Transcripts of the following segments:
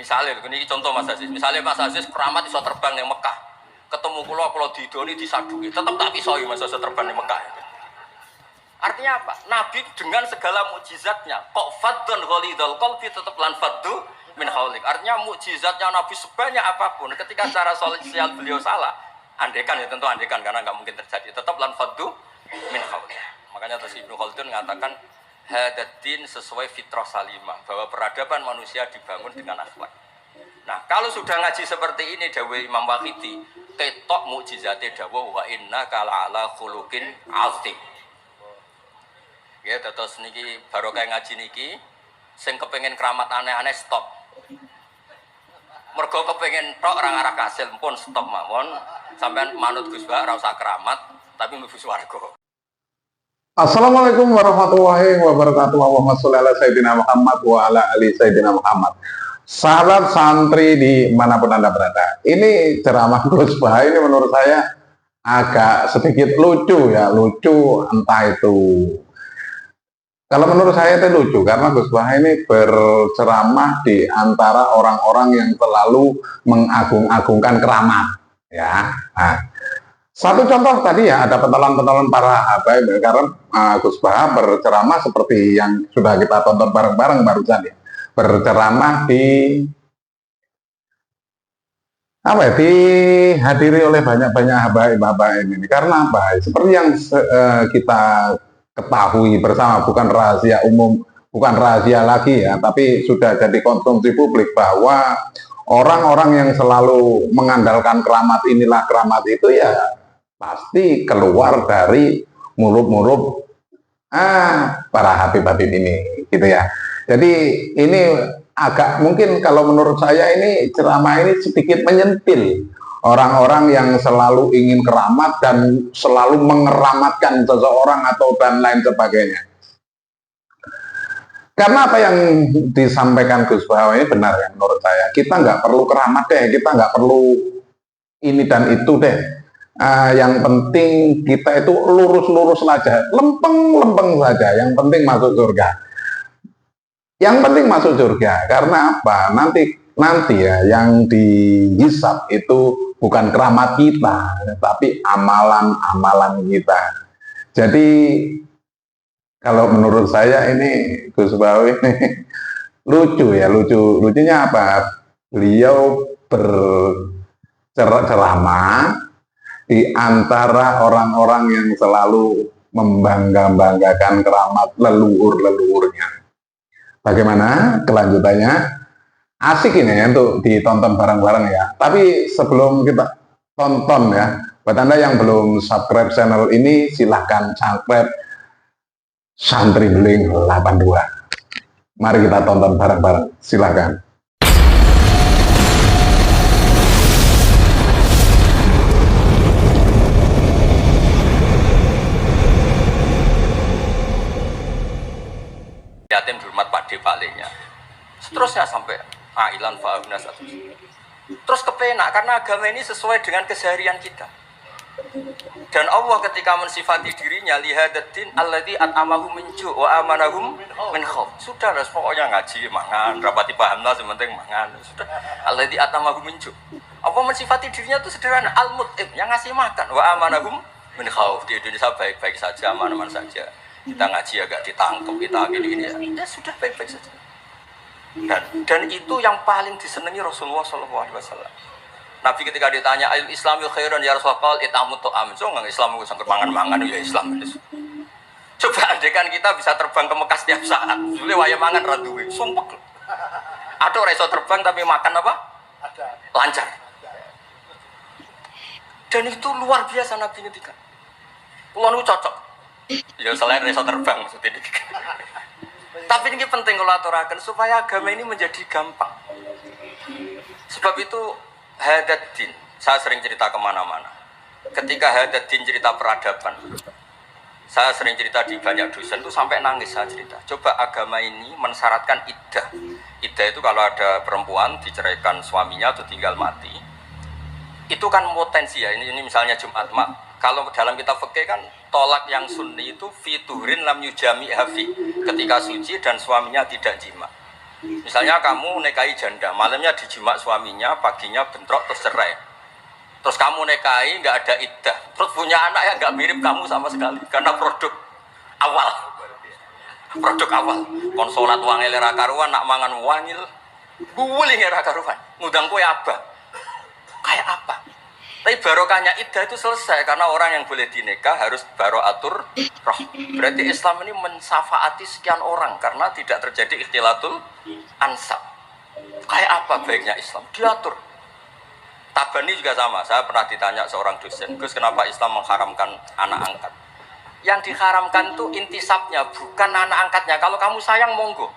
Misalnya, ini contoh Mas Aziz. Misalnya Mas Aziz keramat iso terbang di Mekah. Ketemu kalau didoni disadui, tetap tak pisoi Mas Aziz terbang di Mekah. Artinya apa? Nabi dengan segala mukjizatnya, kok fadhon ghalidul qalbi tetap lan fadhu min haulik. Artinya mukjizatnya Nabi sebanyak apapun, ketika secara sosial beliau salah, andekan ya tentu andekan karena nggak mungkin terjadi, tetap lan fadhu min haulik. Makanya terus Ibnu Khaldun mengatakan hadatin sesuai fitrah salimah, bahwa peradaban manusia dibangun dengan akhlak. Nah, kalau sudah ngaji seperti ini dawuh Imam Waqidi, ketok mukjizate dawuh wa innaka la'ala khuluqin azim. Ya, terus niki barokah ngaji niki sing kepengin keramat aneh-aneh stop. Mergo kepengin tok orang arah kasil pun stop mawon. Sampean manut Gus Bah ora usah keramat tapi mlebu swarga. Assalamualaikum warahmatullahi wabarakatuh. Allahumma sholli ala sayyidina Muhammad wa ala ali sayyidina Muhammad. Sahabat santri dimanapun Anda berada, ini ceramah Gus Bah ini menurut saya agak sedikit lucu ya, lucu entah itu. Kalau menurut saya itu lucu karena Gus Bah ini berceramah di antara orang-orang yang selalu mengagung-agungkan keramat ya. Nah, satu contoh tadi ya, ada pentalan-pentalan para habaib karena Gus Bah berceramah seperti yang sudah kita tonton bareng-bareng barusan ya, berceramah di dihadiri oleh banyak-banyak habaib ini. Karena apa? Seperti yang kita ketahui bersama, bukan rahasia umum, bukan rahasia lagi ya, tapi sudah jadi konsumsi publik bahwa orang-orang yang selalu mengandalkan keramat inilah keramat itu ya pasti keluar dari mulut-mulut para habib-habib ini gitu ya. Jadi ini agak mungkin kalau menurut saya ini ceramah ini sedikit menyentil orang-orang yang selalu ingin keramat dan selalu mengeramatkan seseorang atau dan lain sebagainya. Karena apa yang disampaikan Gus Bah ini benar ya menurut saya. Kita nggak perlu keramat deh, kita nggak perlu ini dan itu deh. Yang penting kita itu lurus-lurus saja, lempeng-lempeng saja. Yang penting masuk surga. Yang penting masuk surga. Karena apa? Nanti ya yang dihisab itu bukan keramat kita, tapi amalan-amalan kita. Jadi kalau menurut saya ini Gus Bah ini lucu ya, lucunya apa? Beliau berceramah di antara orang-orang yang selalu membangga-banggakan keramat leluhur-leluhurnya. Bagaimana kelanjutannya? Asik ini ya untuk ditonton bareng-bareng ya. Tapi sebelum kita tonton ya, buat Anda yang belum subscribe channel ini, silahkan subscribe Santri Beling 82. Mari kita tonton bareng-bareng, silahkan. Yatim dihormat Pak D palingnya. Seterusnya sampai ailan fa'abna satu. Terus kepenak karena agama ini sesuai dengan keseharian kita. Dan Allah ketika mensifati dirinya lihadatin alladzi at'amahum min ju' wa amanahum min khauf. Sudah lah pokoknya ngaji mangan, rapati pahamlah sementing mangan. Sudah alladzi at'amahum min ju'. Allah mensifati dirinya itu sederhana, al-mut'im yang ngasih makan wa amanahum min khauf. Di Indonesia baik-baik saja, aman-aman saja. Kita ngaji agak ditangkap, kita gini ya sudah baik-baik saja. Dan itu yang paling disenangi Rasulullah SAW. Nabi ketika ditanya ayat Islami khairan ya Rasulullah itamut to'am. So nggak Islam itu sangkut mangan-mangan ya Islam. Coba adekan kita bisa terbang ke Mekah setiap saat. Dulu waya mangan raduwe, sumpek. Ada orang iso terbang tapi makan apa? Lancar. Dan itu luar biasa Nabi ketika. Pulau itu cocok. Ya selain iso terbang maksudnya. Tapi ini penting kalau aturakan supaya agama ini menjadi gampang. Sebab itu hadatin, saya sering cerita kemana-mana. Ketika hadatin cerita peradaban, saya sering cerita di banyak dosen itu sampai nangis saya cerita. Coba agama ini mensyaratkan iddah. Iddah itu kalau ada perempuan diceraikan suaminya atau tinggal mati, itu kan potensi ya. Ini misalnya Jumat mak. Kalau dalam kitab fikih kan tolak yang sunni itu fiturin lam yujami hafi, ketika suci dan suaminya tidak jima. Misalnya kamu nikahi janda, malamnya dijimak suaminya, paginya bentrok terus cerai. Terus kamu nikahi nggak ada iddah, terus punya anak yang nggak mirip kamu sama sekali karena produk awal. Produk awal. Konsolat wangil era karuan, nak mangan wangil, guling era karuan. Ngundang kue abah. Kayak apa? Tapi barokahnya iddah itu selesai karena orang yang boleh dinikah harus baroatur roh. Berarti Islam ini mensafaati sekian orang karena tidak terjadi ikhtilatul ansab. Kayak apa baiknya Islam? Diatur. Tabani juga sama. Saya pernah ditanya seorang dosen, Gus, kenapa Islam mengharamkan anak angkat? Yang diharamkan itu intisabnya, bukan anak angkatnya. Kalau kamu sayang, monggo.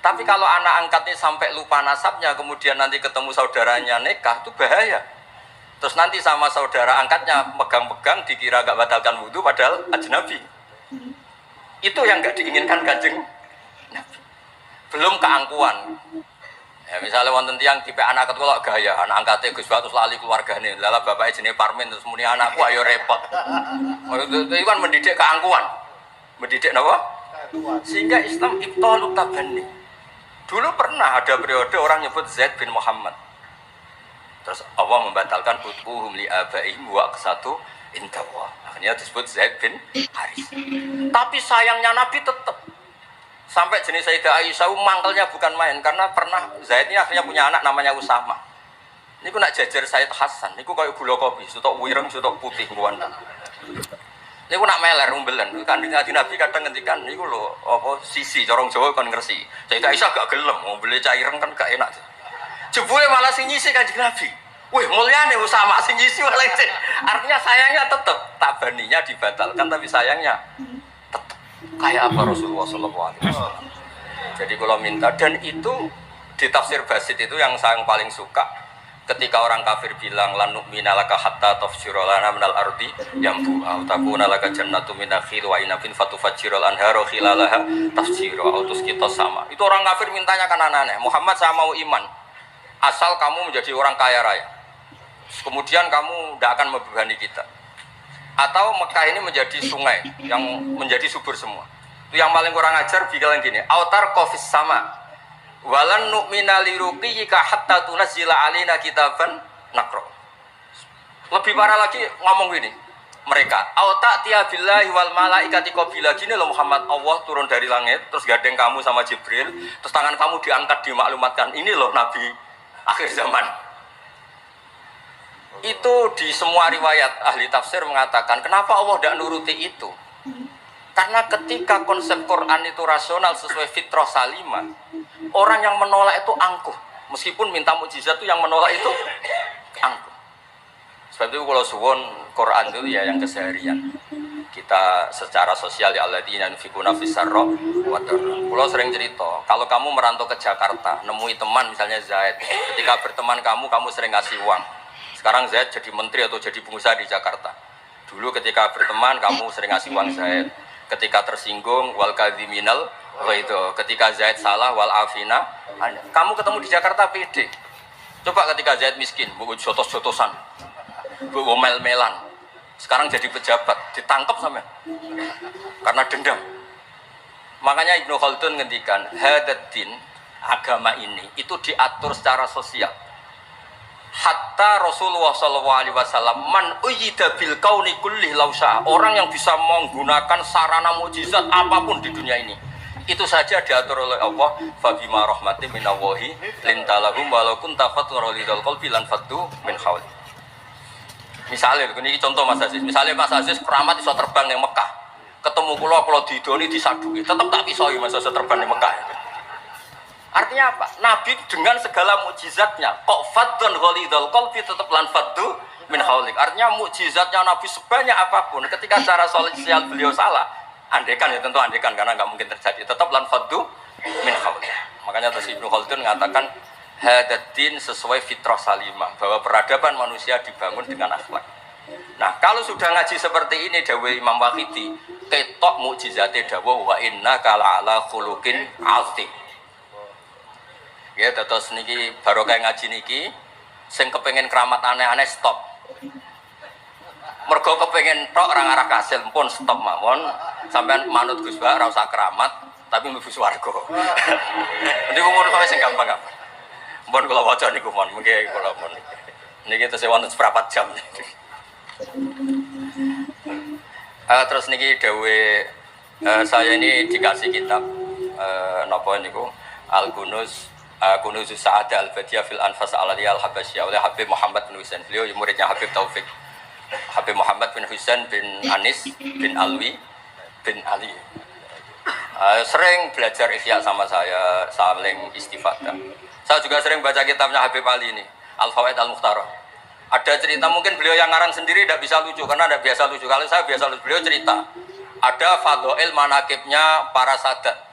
Tapi kalau anak angkatnya sampai lupa nasabnya, kemudian nanti ketemu saudaranya nikah, itu bahaya. Terus nanti sama saudara angkatnya pegang-pegang dikira gak batalkan wudhu padahal ajnabi. Itu yang gak diinginkan Kanjeng Nabi. Belum keangkuhan. Ya, misalnya wonten tiyang tipe anak angkat kok gaya, anak angkatnya Gus Batu lali keluargane. Lala bapaknya jenenge Parmin terus muni anakku ayo repot. Itu kan mendidik keangkuhan. Mendidik napa? Sehingga Islam ibtalut tabani. Dulu pernah ada periode orang nyebut Zaid bin Muhammad. Terus Allah membatalkan utquhum li abaihim wa aqsatu indallah. Akhirnya disebut Zaid bin Haris. Tapi sayangnya Nabi tetap sampai jenis Sayyidah Aisyah mangkelnya bukan main karena pernah Zaid ini akhirnya punya anak namanya Usama. Niku nak jajar Sayyid Hasan, niku kayak gula kopi, sutok wireng, sutok putih kuwan. Niku nak meler umbelen. Kanjeng Nabi kadang ngendikan niku lho apa sisi corong Jawa kon ngersi. Sayyidah Aisyah gak gelem, mbeli cah ireng kan gak enak. Jebule malah sing nyisi Kanjeng Nabi. Wih, mulyane Usama sing nyisi malah. Artinya sayangnya tetap, tabaninya dibatalkan tapi sayangnya tetap. Kayak apa Rasulullah SAW. Jadi kalau minta, dan itu di tafsir Basit itu yang saya paling suka ketika orang kafir bilang lan nu'mina laka hatta tafsira lana minal ardi yambu au takuna laka jannatu min nakhil wa inabin fatufajjirul anharu khilalaha tafsira autus kita sama. Itu orang kafir mintanya kan aneh-aneh. Muhammad saya mau iman. Asal kamu menjadi orang kaya raya, kemudian kamu tidak akan membebani kita. Atau Mekah ini menjadi sungai yang menjadi subur semua. Itu yang paling kurang ajar bilang gini, autar kofis sama, walan nu'mina liruqiyika hatta tunazzila alina kitaban nakro. Lebih parah lagi ngomong gini, mereka auta tiabillahi wal malaikati qabila. Gini loh Muhammad, Allah turun dari langit terus gandeng kamu sama Jibril, terus tangan kamu diangkat dimaklumatkan, ini loh Nabi akhir zaman. Itu di semua riwayat ahli tafsir mengatakan kenapa Allah tidak nuruti itu, karena ketika konsep Quran itu rasional sesuai fitrah salimah, orang yang menolak itu angkuh. Meskipun minta mukjizat itu yang menolak itu angkuh. Sebab itu kalau suwon Quran itu ya yang keseharian kita secara sosial ya alladzina yunfiquna fis-sarra wa dharra. Kalau sering cerita, kalau kamu merantau ke Jakarta, nemui teman misalnya Zaid, ketika berteman kamu sering ngasih uang. Sekarang Zaid jadi menteri atau jadi pengusaha di Jakarta. Dulu ketika berteman kamu sering ngasih uang Zaid. Ketika tersinggung wal kadhiminal itu. Ketika Zaid salah wal afina. Kamu ketemu di Jakarta pede. Coba ketika Zaid miskin, bu jotos-jotosan, bu mel-melan. Sekarang jadi pejabat, ditangkap sama karena dendam. Makanya Ibnu Khaldun ngendikan, hadaddin agama ini itu diatur secara sosial. Hatta Rasulullah SAW man uyyida bil kauni kulli lausa, orang yang bisa menggunakan sarana mukjizat apapun di dunia ini, itu saja diatur oleh Allah. Fabima rahmatin minallahi lintalahum walau kunta fatrul lidal qalbi lan faddu min hawli. Misalnya, ini contoh Mas Aziz. Misalnya Mas Aziz keramat bisa terbang di Mekah, ketemu kalau didoni disadui, tetap tak pisau Mas Aziz terbang di Mekah. Artinya apa? Nabi dengan segala mukjizatnya, kok fadun ghalidul qalbi tetap lan faddu min haulik. Artinya mukjizatnya Nabi sebanyak apapun, ketika secara sosial beliau salah, andekan ya tentu andekan karena nggak mungkin terjadi, tetap lan faddu min haulik. Makanya terus Ibnu Khaldun mengatakan hadaddin sesuai fitrah salimah, bahwa peradaban manusia dibangun dengan akhlak. Nah, kalau sudah ngaji seperti ini dawuh Imam Waqidi, ketok mukjizate dawuh wa innaka la'ala khuluqin 'azim. Ya, terus niki barokah ngaji niki sing kepengin keramat aneh-aneh stop. Mergo kepengin tok ora ngarah kasil pun stop mawon. Sampeyan manut Gus Ba ora usah keramat, tapi mlebu swarga. Niku umur sampe sing gampang-gampang. Mun kula waca niku mon, mengke kula mon. Niki tesih wonten seprapat jam. Terus niki dawuh saya ini dikasih kitab napa niku Al-Kunuz Kunuzus Sa'adah Al-Badiyah fil Anfas Al-Aliyah Al-Habasyah oleh Habib Muhammad bin Husain. Beliau muridnya Habib Taufik. Habib Muhammad bin Husain bin Anis bin Alwi bin Ali. Sering belajar Ihya sama saya, saling istifadah. Saya juga sering baca kitabnya Habib Ali ini, Al-Fawaid Al-Mukhtarah. Ada cerita, mungkin beliau yang ngarang sendiri tidak bisa lucu karena tidak biasa lucu. Kalau saya biasa lucu, beliau cerita ada fadhail manakibnya para sadat.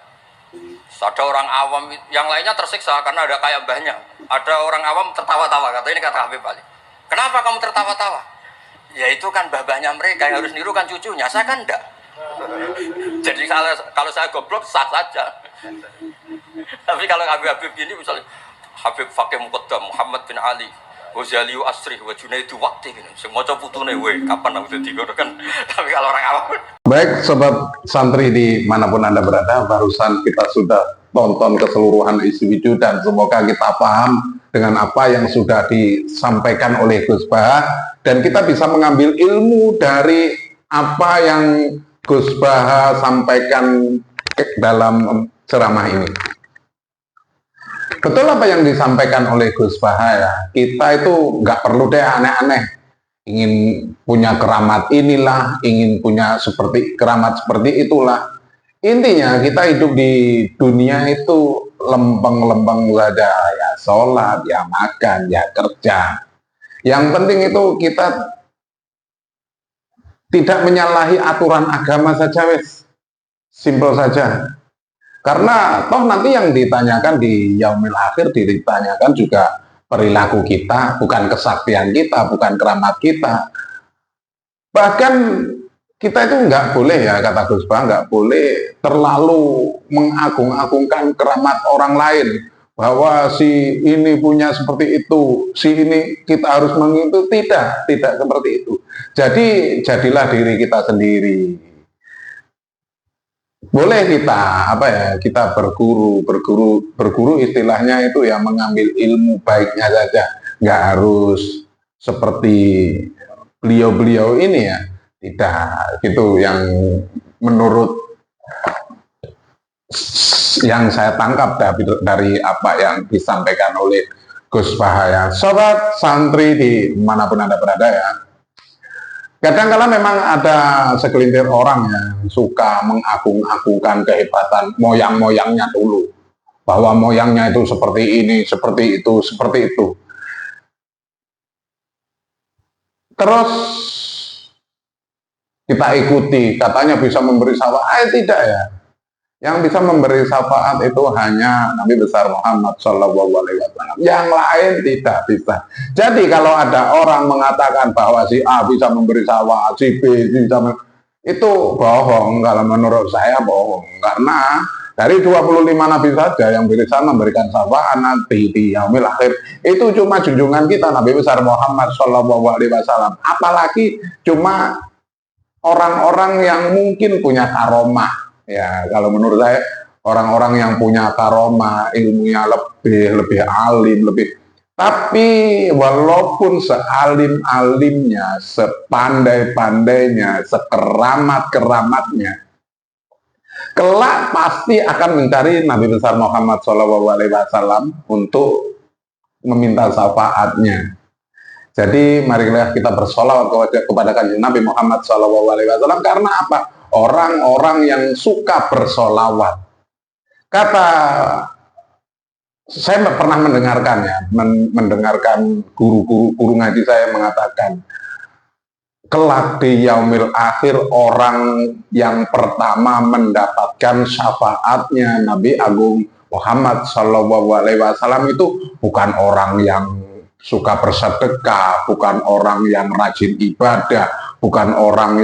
Ada orang awam yang lainnya tersiksa karena ada kayak mbahnya. Ada orang awam tertawa-tawa, kata ini kata Habib Ali. Kenapa kamu tertawa-tawa? Ya itu kan mbah-mbahnya mereka yang harus niru kan cucunya, saya kan enggak. Jadi kalau saya goblok sah saja. Tapi kalau Habib gini misalnya Habib Fakih Muqaddam Muhammad bin Ali Ghazaliyu Asri wa Junaidu Waqti gini. Sing maca putune we kapan aku dadi ngono kan. Tapi kalau orang awam. Baik sobat santri dimanapun Anda berada, barusan kita sudah tonton keseluruhan isi video dan semoga kita paham dengan apa yang sudah disampaikan oleh Gus Baha dan kita bisa mengambil ilmu dari apa yang Gus Baha sampaikan dalam ceramah ini. Betul apa yang disampaikan oleh Gus Baha ya, kita itu nggak perlu deh aneh-aneh ingin punya keramat inilah, ingin punya keramat seperti itulah. Intinya kita hidup di dunia itu lempeng-lempeng saja, ya sholat, ya makan, ya kerja. Yang penting itu kita tidak menyalahi aturan agama saja, wes. Simpel saja. Karena toh nanti yang ditanyakan di yaumil akhir ditanyakan juga perilaku kita, bukan kesaktian kita, bukan keramat kita. Bahkan kita itu nggak boleh ya, kata Gus Bah, nggak boleh terlalu mengagung-agungkan keramat orang lain. Bahwa si ini punya seperti itu, si ini kita harus mengikuti. Tidak seperti itu. Jadi jadilah diri kita sendiri. Boleh kita berguru istilahnya itu ya mengambil ilmu baiknya saja, nggak harus seperti beliau-beliau ini ya, tidak, gitu yang menurut yang saya tangkap dari apa yang disampaikan oleh Gus Baha. Sobat santri dimanapun Anda berada ya, kadang-kala memang ada segelintir orang yang suka mengagung-agungkan kehebatan moyang-moyangnya dulu. Bahwa moyangnya itu seperti ini, seperti itu, seperti itu. Terus kita ikuti, katanya bisa memberi syafaat, tidak ya. Yang bisa memberi syafaat itu hanya Nabi besar Muhammad SAW. Yang lain tidak bisa. Jadi kalau ada orang mengatakan bahwa si A bisa memberi syafaat, si B bisa itu bohong. Kalau menurut saya bohong. Karena dari 25 Nabi saja yang bisa memberikan syafaat nanti di yaumil akhir itu cuma junjungan kita Nabi besar Muhammad SAW. Apalagi cuma orang-orang yang mungkin punya karomah. Ya, kalau menurut saya orang-orang yang punya karomah, ilmunya lebih alim, tapi walaupun sealim-alimnya, sepandai-pandainya, sekeramat-keramatnya, kelak pasti akan mencari Nabi besar Muhammad SAW untuk meminta syafaatnya. Jadi marilah kita bersolawat kepada kanjeng Nabi Muhammad SAW. Karena apa? Orang-orang yang suka bersolawat. Saya pernah mendengarkan guru ngaji saya mengatakan, kelak di yaumil akhir orang yang pertama mendapatkan syafaatnya Nabi Agung Muhammad SAW itu bukan orang yang suka bersedekah, bukan orang yang rajin ibadah, bukan orang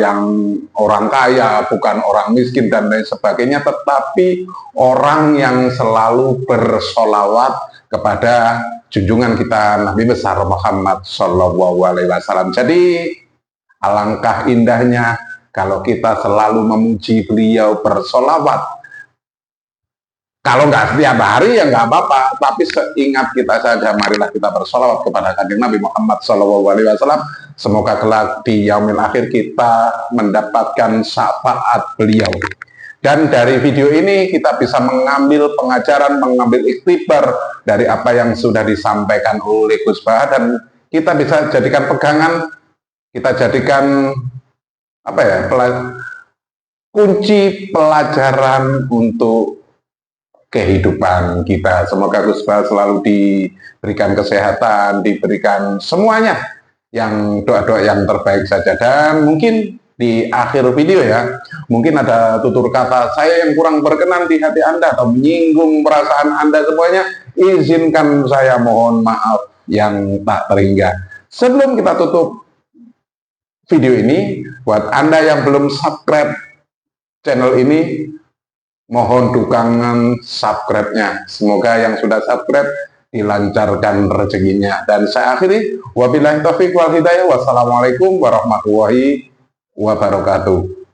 kaya, bukan orang miskin dan lain sebagainya, tetapi orang yang selalu bersolawat kepada junjungan kita Nabi besar Muhammad SAW. Jadi alangkah indahnya kalau kita selalu memuji beliau, bersolawat Kalau nggak setiap hari ya nggak apa-apa, tapi seingat kita saja, marilah kita bersolawat kepada kanjeng Nabi Muhammad SAW. Semoga kelak di yaumil akhir kita mendapatkan syafaat beliau. Dan dari video ini kita bisa mengambil pengajaran, mengambil ikhtibar dari apa yang sudah disampaikan oleh Gus Bah, dan kita bisa jadikan pegangan, kita jadikan apa ya, kunci pelajaran untuk kehidupan kita. Semoga Gus Bah selalu diberikan kesehatan, diberikan semuanya yang doa-doa yang terbaik saja. Dan mungkin di akhir video ya, mungkin ada tutur kata saya yang kurang berkenan di hati Anda atau menyinggung perasaan Anda semuanya, izinkan saya mohon maaf yang tak terhingga. Sebelum kita tutup video ini, buat Anda yang belum subscribe channel ini, mohon dukungan subscribe-nya. Semoga yang sudah subscribe dilancarkan rezekinya. Dan saya akhiri, wabillahi taufiq wal hidayah. Wassalamualaikum warahmatullahi wabarakatuh.